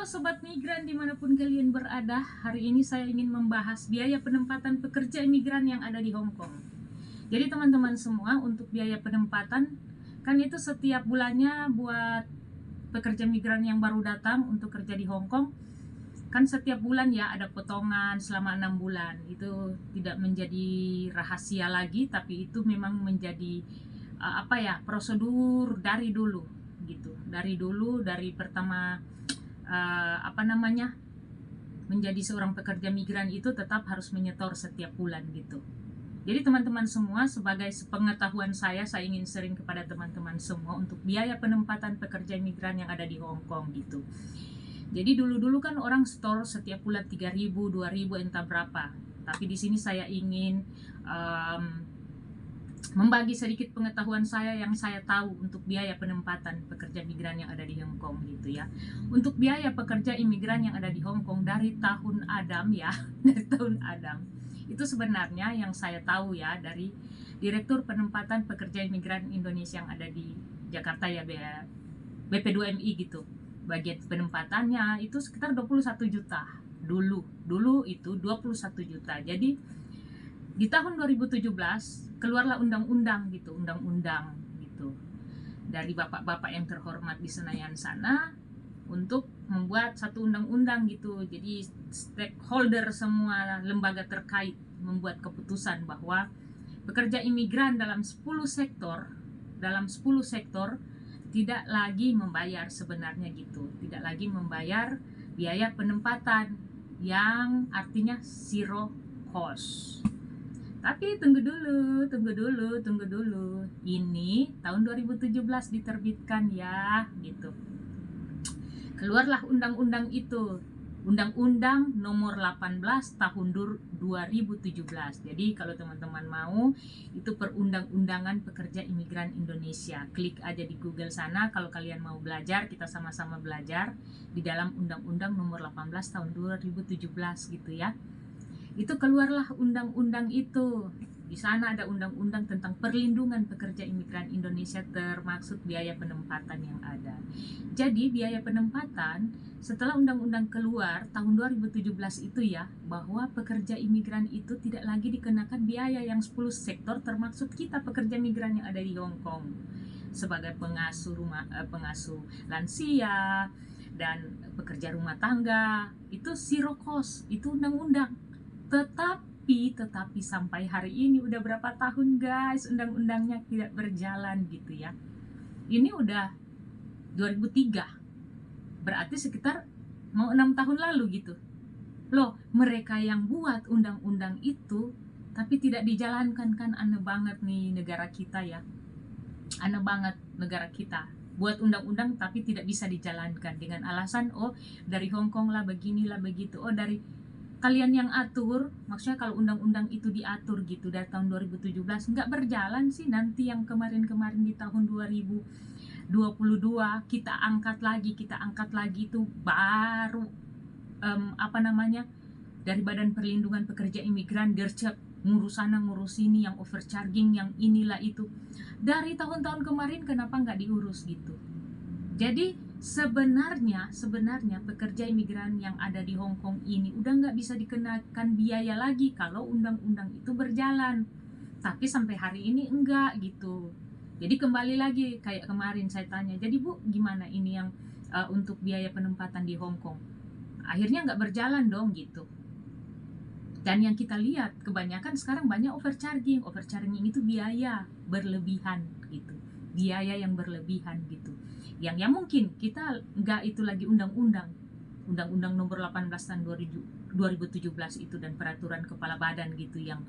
Halo Sobat Migran dimanapun kalian berada, hari ini saya ingin membahas biaya penempatan pekerja migran yang ada di Hong Kong. Jadi teman-teman semua, untuk biaya penempatan, kan itu setiap bulannya buat pekerja migran yang baru datang untuk kerja di Hong Kong, kan setiap bulan ya ada potongan selama 6 bulan. Itu tidak menjadi rahasia lagi, tapi itu memang menjadi prosedur dari dulu gitu. Dari pertama menjadi seorang pekerja migran itu tetap harus menyetor setiap bulan gitu. Jadi teman-teman semua, sebagai sepengetahuan saya ingin sering kepada teman-teman semua untuk biaya penempatan pekerja migran yang ada di Hong Kong gitu. Jadi dulu-dulu kan orang store setiap bulan 3.000, 2.000 entah berapa. Tapi di sini saya ingin membagi sedikit pengetahuan saya yang saya tahu untuk biaya penempatan pekerja migran yang ada di Hong Kong gitu ya. Untuk biaya pekerja imigran yang ada di Hong Kong dari tahun Adam ya, dari tahun Adam, itu sebenarnya yang saya tahu ya dari Direktur Penempatan Pekerja Imigran Indonesia yang ada di Jakarta ya, BP2MI gitu. Bagian penempatannya itu sekitar 21 juta. Dulu itu 21 juta. Jadi di tahun 2017 keluarlah undang-undang gitu dari bapak-bapak yang terhormat di Senayan sana untuk membuat satu undang-undang gitu. Jadi stakeholder semua lembaga terkait membuat keputusan bahwa pekerja imigran dalam 10 sektor tidak lagi membayar sebenarnya gitu. Tidak lagi membayar biaya penempatan yang artinya zero cost. Tapi tunggu dulu. Ini tahun 2017 diterbitkan ya, gitu. Keluarlah undang-undang itu. Undang-Undang nomor 18 tahun 2017. Jadi kalau teman-teman mau, itu perundang-undangan pekerja imigran Indonesia. Klik aja di Google sana kalau kalian mau belajar, kita sama-sama belajar di dalam Undang-Undang nomor 18 tahun 2017 gitu ya. Itu keluarlah undang-undang itu. Di sana ada undang-undang tentang perlindungan pekerja imigran Indonesia, termaksud biaya penempatan yang ada. Jadi biaya penempatan setelah undang-undang keluar tahun 2017 itu ya, bahwa pekerja imigran itu tidak lagi dikenakan biaya yang 10 sektor, termaksud kita pekerja migran yang ada di Hong Kong sebagai pengasuh lansia dan pekerja rumah tangga, itu zero cost, itu undang-undang. Tetapi sampai hari ini udah berapa tahun guys undang-undangnya tidak berjalan gitu ya. Ini udah 2003, berarti sekitar mau 6 tahun lalu gitu loh. Mereka yang buat undang-undang itu tapi tidak dijalankan, kan aneh banget nih negara kita ya. Aneh banget negara kita buat undang-undang tapi tidak bisa dijalankan dengan alasan dari Hong Kong lah beginilah begitu, dari kalian yang atur. Maksudnya kalau undang-undang itu diatur gitu dari tahun 2017 nggak berjalan sih, nanti yang kemarin-kemarin di tahun 2022 kita angkat lagi itu baru dari Badan Perlindungan Pekerja Imigran gercep ngurus sana ngurus ini, yang overcharging, yang inilah itu. Dari tahun-tahun kemarin kenapa nggak diurus gitu. Jadi sebenarnya pekerja imigran yang ada di Hong Kong ini udah nggak bisa dikenakan biaya lagi kalau undang-undang itu berjalan. Tapi sampai hari ini enggak gitu. Jadi kembali lagi kayak kemarin saya tanya, jadi Bu gimana ini yang untuk biaya penempatan di Hong Kong? Akhirnya nggak berjalan dong gitu. Dan yang kita lihat kebanyakan sekarang banyak overcharging itu biaya berlebihan gitu. Biaya yang berlebihan gitu. Yang mungkin kita nggak itu lagi undang-undang nomor 18 tahun 2017 itu dan peraturan kepala badan gitu yang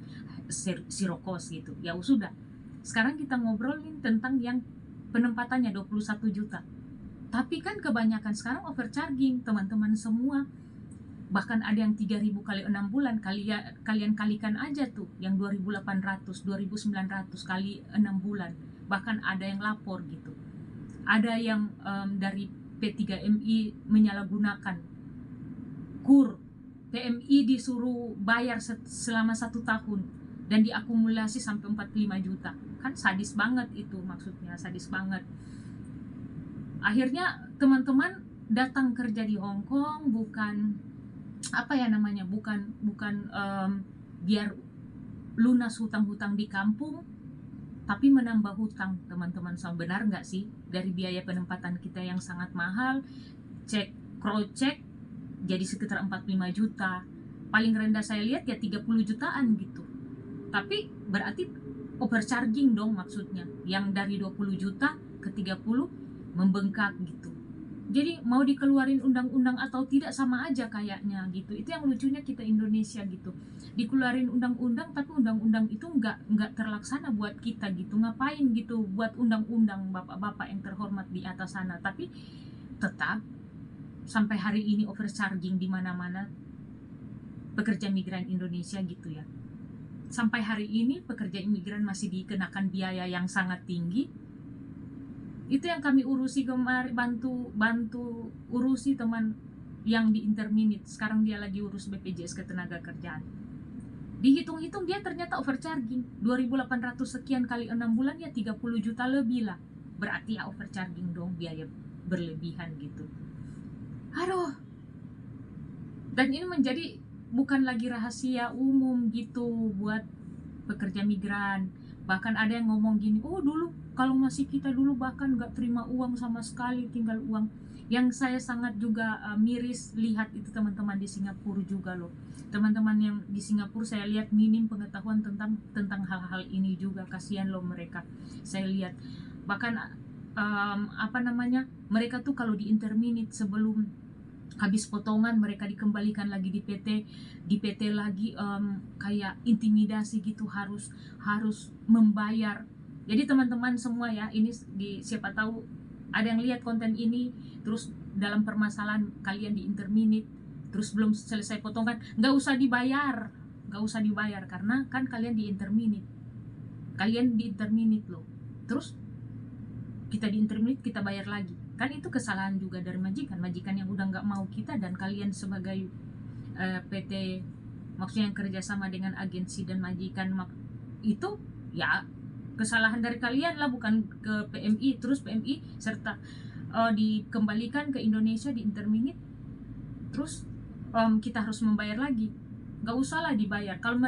zero cost gitu. Ya sudah. Sekarang kita ngobrolin tentang yang penempatannya 21 juta. Tapi kan kebanyakan sekarang overcharging teman-teman semua. Bahkan ada yang 3.000 kali 6 bulan, kalian kalikan aja tuh yang 2.800, 2.900 kali 6 bulan. Bahkan ada yang lapor gitu. Ada yang dari P3MI menyalahgunakan KUR. PMI disuruh bayar selama 1 tahun dan diakumulasi sampai 45 juta. Kan sadis banget itu, maksudnya sadis banget. Akhirnya teman-teman datang kerja di Hong Kong bukan apa ya namanya, bukan biar lunas hutang-hutang di kampung, tapi menambah hutang, teman-teman. So, benar nggak sih? Dari biaya penempatan kita yang sangat mahal, cross check jadi sekitar 45 juta. Paling rendah saya lihat ya 30 jutaan gitu. Tapi berarti overcharging dong maksudnya. Yang dari 20 juta ke 30 membengkak gitu. Jadi mau dikeluarin undang-undang atau tidak sama aja kayaknya gitu. Itu yang lucunya kita Indonesia gitu. Dikeluarin undang-undang tapi undang-undang itu nggak terlaksana buat kita gitu. Ngapain gitu buat undang-undang bapak-bapak yang terhormat di atas sana. Tapi tetap sampai hari ini overcharging di mana-mana pekerja migran Indonesia gitu ya. Sampai hari ini pekerja imigran masih dikenakan biaya yang sangat tinggi. Itu yang kami urusi kemarin, bantu urusi teman yang di Interminit. Sekarang dia lagi urus BPJS Ketenagakerjaan. Dihitung-hitung dia ternyata overcharging 2.800 sekian kali 6 bulan ya 30 juta lebih lah. Berarti ya overcharging dong, biaya berlebihan gitu. Aduh. Dan ini menjadi bukan lagi rahasia umum gitu buat pekerja migran. Bahkan ada yang ngomong gini, oh dulu kalau masih kita dulu bahkan nggak terima uang sama sekali, tinggal uang. Yang saya sangat juga miris lihat itu teman-teman di Singapura juga loh. Teman-teman yang di Singapura saya lihat minim pengetahuan tentang hal-hal ini juga. Kasihan loh mereka. Saya lihat bahkan mereka tuh kalau di Interminit sebelum habis potongan mereka dikembalikan lagi di PT lagi, kayak intimidasi gitu, harus membayar. Jadi teman-teman semua ya, ini siapa tahu ada yang lihat konten ini terus dalam permasalahan kalian di Interminit terus belum selesai potongan, nggak usah dibayar karena kan kalian di Interminit loh. Terus kita di Interminit kita bayar lagi, kan itu kesalahan juga dari majikan yang udah nggak mau kita, dan kalian sebagai PT maksudnya yang kerjasama dengan agensi dan majikan itu ya kesalahan dari kalian lah, bukan ke PMI. Terus PMI serta dikembalikan ke Indonesia di Interminit, terus kita harus membayar lagi. Nggak usah lah dibayar. Kalau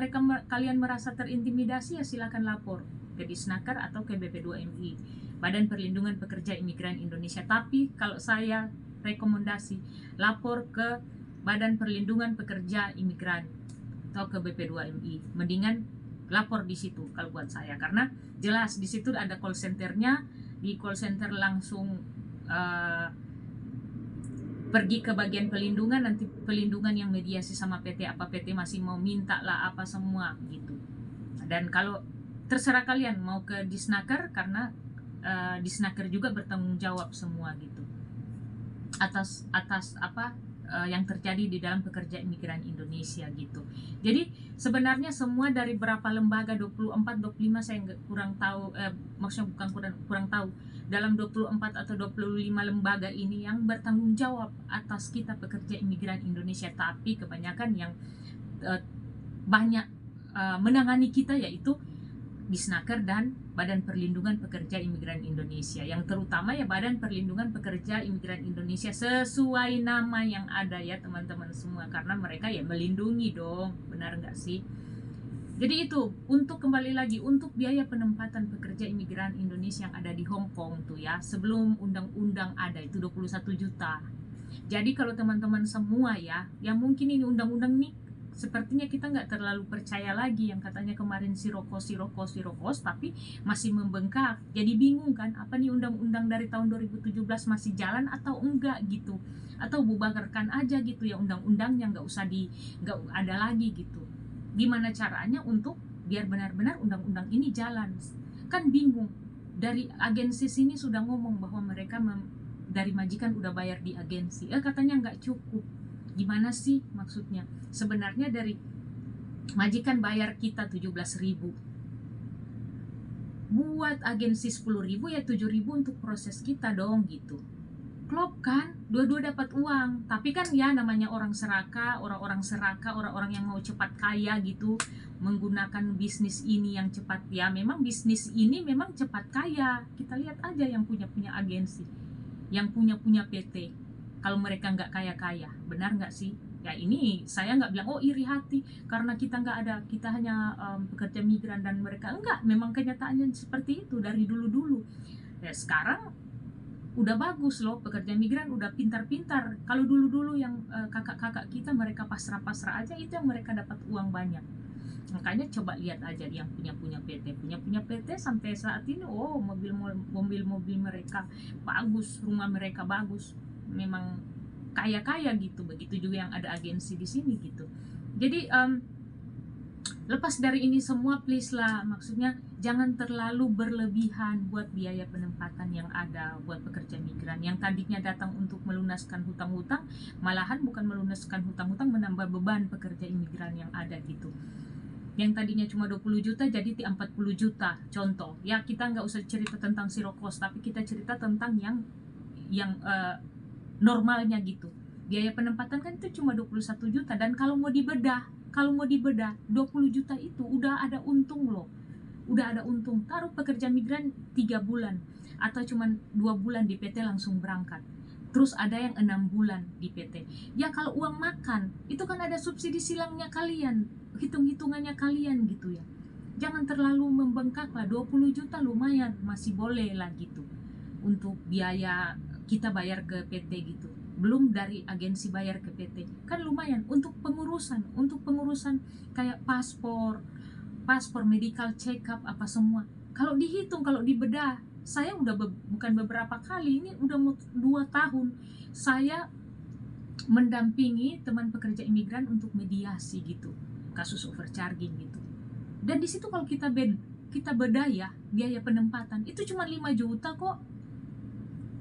kalian merasa terintimidasi ya silakan lapor ke Disnaker atau ke BP2MI, Badan Perlindungan Pekerja Imigran Indonesia. Tapi kalau saya rekomendasi lapor ke Badan Perlindungan Pekerja Imigran atau ke BP2MI, mendingan lapor di situ kalau buat saya, karena jelas di situ ada call centernya. Di call center langsung pergi ke bagian pelindungan, nanti pelindungan yang mediasi sama PT, apa PT masih mau minta lah apa semua gitu. Dan kalau terserah kalian mau ke Disnaker, karena Disnaker juga bertanggung jawab semua gitu atas yang terjadi di dalam pekerja imigran Indonesia gitu. Jadi sebenarnya semua dari berapa lembaga, 24, 25 saya kurang tahu, maksudnya bukan kurang tahu, dalam 24 atau 25 lembaga ini yang bertanggung jawab atas kita pekerja imigran Indonesia. Tapi kebanyakan yang banyak menangani kita yaitu Disnaker dan Badan Perlindungan Pekerja Imigran Indonesia, yang terutama ya Badan Perlindungan Pekerja Imigran Indonesia sesuai nama yang ada ya teman-teman semua, karena mereka ya melindungi dong, benar nggak sih? Jadi itu untuk kembali lagi untuk biaya penempatan pekerja imigran Indonesia yang ada di Hong Kong tuh ya, sebelum undang-undang ada itu 21 juta. Jadi kalau teman-teman semua ya, yang mungkin ini undang-undang nih sepertinya kita nggak terlalu percaya lagi, yang katanya kemarin sirokos, tapi masih membengkak. Jadi bingung kan, apa nih undang-undang dari tahun 2017 masih jalan atau enggak gitu, atau bubarkan aja gitu ya undang-undangnya, nggak ada lagi gitu. Gimana caranya untuk biar benar-benar undang-undang ini jalan, kan bingung. Dari agensi sini sudah ngomong bahwa mereka dari majikan udah bayar di agensi, katanya nggak cukup. Gimana sih maksudnya? Sebenarnya dari majikan bayar kita 17.000, buat agensi 10.000, ya 7.000 untuk proses kita dong gitu. Klop kan, dua-dua dapat uang. Tapi kan ya namanya orang orang yang mau cepat kaya gitu, menggunakan bisnis ini yang cepat ya. Memang bisnis ini memang cepat kaya. Kita lihat aja yang punya agensi, yang punya PT. kalau mereka nggak kaya-kaya. Benar nggak sih? Ya ini saya nggak bilang oh iri hati karena kita nggak ada, kita hanya pekerja migran dan mereka enggak. Memang kenyataannya seperti itu dari dulu-dulu. Ya sekarang udah bagus loh, pekerja migran udah pintar-pintar. Kalau dulu-dulu yang kakak-kakak kita mereka pasrah-pasrah aja, itu yang mereka dapat uang banyak. Makanya coba lihat aja yang punya PT sampai saat ini, oh mobil mereka bagus, rumah mereka bagus, memang kaya-kaya gitu. Begitu juga yang ada agensi di sini gitu. Jadi lepas dari ini semua, please lah, maksudnya jangan terlalu berlebihan buat biaya penempatan yang ada buat pekerja migran yang tadinya datang untuk melunaskan hutang-hutang, malahan bukan melunaskan hutang-hutang, menambah beban pekerja imigran yang ada gitu. Yang tadinya cuma 20 juta jadi 40 juta contoh. Ya kita nggak usah cerita tentang zero cost, tapi kita cerita tentang yang normalnya gitu. Biaya penempatan kan itu cuma 21 juta, dan kalau mau dibedah 20 juta itu udah ada untung loh. Udah ada untung. Taruh pekerja migran 3 bulan atau cuma 2 bulan di PT langsung berangkat. Terus ada yang 6 bulan di PT. Ya kalau uang makan, itu kan ada subsidi silangnya kalian, hitung-hitungannya kalian gitu ya. Jangan terlalu membengkak lah, 20 juta lumayan, masih boleh lah gitu. Untuk biaya kita bayar ke PT gitu. Belum dari agensi bayar ke PT. Kan lumayan untuk pengurusan kayak paspor, medical check up apa semua. Kalau dihitung, kalau dibedah, saya udah bukan beberapa kali, ini udah 2 tahun saya mendampingi teman pekerja imigran untuk mediasi gitu, kasus overcharging gitu. Dan di situ kalau kita bedah ya, biaya penempatan itu cuma 5 juta kok.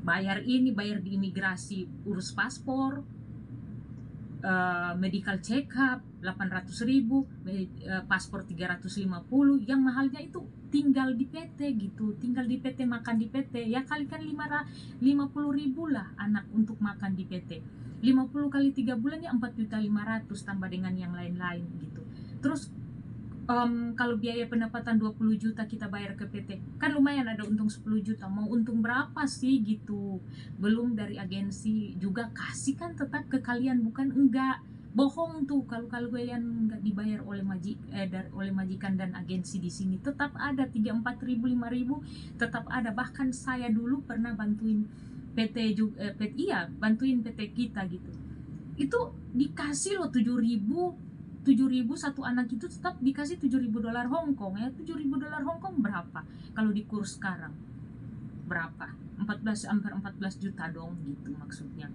Bayar di imigrasi, urus paspor, medical check up 800.000, paspor 350, yang mahalnya itu tinggal di PT gitu, tinggal di PT, makan di PT, ya kalikan 50.000 lah anak untuk makan di PT, 50 kali 3 bulan ya 4.500.000 tambah dengan yang lain-lain gitu. Terus kalau biaya pendapatan 20 juta kita bayar ke PT, kan lumayan ada untung 10 juta. Mau untung berapa sih gitu? Belum dari agensi juga kasih kan tetap ke kalian, bukan enggak. Bohong tuh kalau kalian enggak dibayar oleh majikan dan agensi di sini. Tetap ada 3, 4 ribu, 5 ribu, tetap ada. Bahkan saya dulu pernah bantuin PT juga, bantuin PT kita gitu. Itu dikasih loh 7.000 satu anak, itu tetap dikasih $7.000 Hong Kong ya. $7.000 Hong Kong berapa kalau di kurs sekarang? Berapa? Hampir 14 juta dong gitu maksudnya.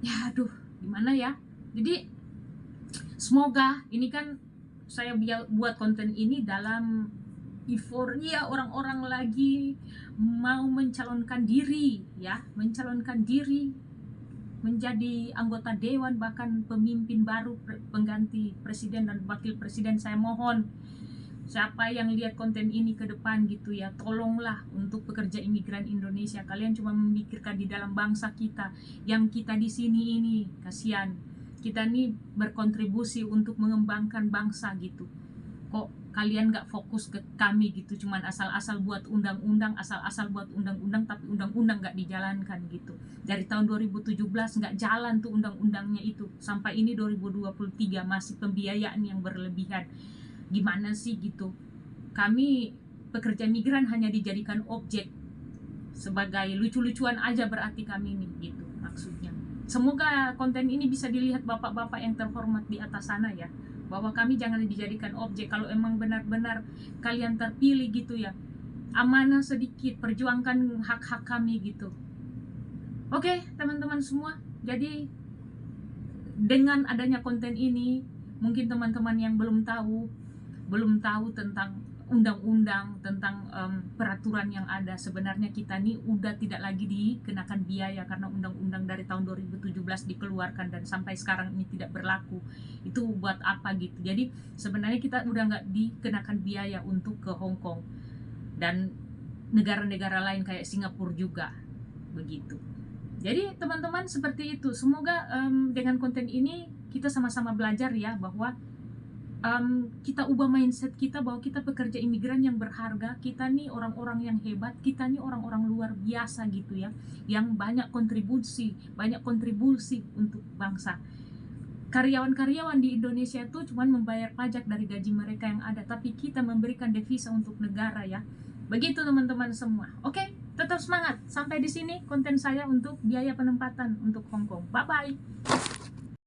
Ya aduh, gimana ya? Jadi semoga ini kan saya buat konten ini dalam euforia orang-orang lagi mau mencalonkan diri menjadi anggota dewan, bahkan pemimpin baru, pengganti presiden dan wakil presiden. Saya mohon siapa yang lihat konten ini ke depan gitu ya, tolonglah untuk pekerja imigran Indonesia. Kalian cuma memikirkan di dalam bangsa kita, yang kita di sini ini kasihan. Kita ini berkontribusi untuk mengembangkan bangsa gitu. Kok kalian nggak fokus ke kami gitu, cuman asal-asal buat undang-undang, tapi undang-undang nggak dijalankan gitu. Dari tahun 2017 nggak jalan tuh undang-undangnya itu, sampai ini 2023 masih pembiayaan yang berlebihan. Gimana sih gitu? Kami pekerja migran hanya dijadikan objek, sebagai lucu-lucuan aja berarti kami nih gitu maksudnya. Semoga konten ini bisa dilihat bapak-bapak yang terhormat di atas sana ya, bahwa kami jangan dijadikan objek. Kalau emang benar-benar kalian terpilih gitu ya, amanah sedikit, perjuangkan hak-hak kami gitu. Oke, teman-teman semua, jadi dengan adanya konten ini, mungkin teman-teman yang belum tahu tentang undang-undang, tentang peraturan yang ada, sebenarnya kita nih udah tidak lagi dikenakan biaya karena undang-undang dari tahun 2017 dikeluarkan dan sampai sekarang ini tidak berlaku. Itu buat apa gitu? Jadi sebenarnya kita udah nggak dikenakan biaya untuk ke Hong Kong dan negara-negara lain kayak Singapura juga begitu. Jadi teman-teman seperti itu. Semoga dengan konten ini kita sama-sama belajar ya, bahwa kita ubah mindset kita bahwa kita pekerja imigran yang berharga, kita nih orang-orang yang hebat, kita nih orang-orang luar biasa gitu ya, yang banyak kontribusi untuk bangsa. Karyawan-karyawan di Indonesia itu cuma membayar pajak dari gaji mereka yang ada, tapi kita memberikan devisa untuk negara ya. Begitu teman-teman semua. Oke, tetap semangat. Sampai di sini konten saya untuk biaya penempatan untuk Hong Kong. Bye-bye.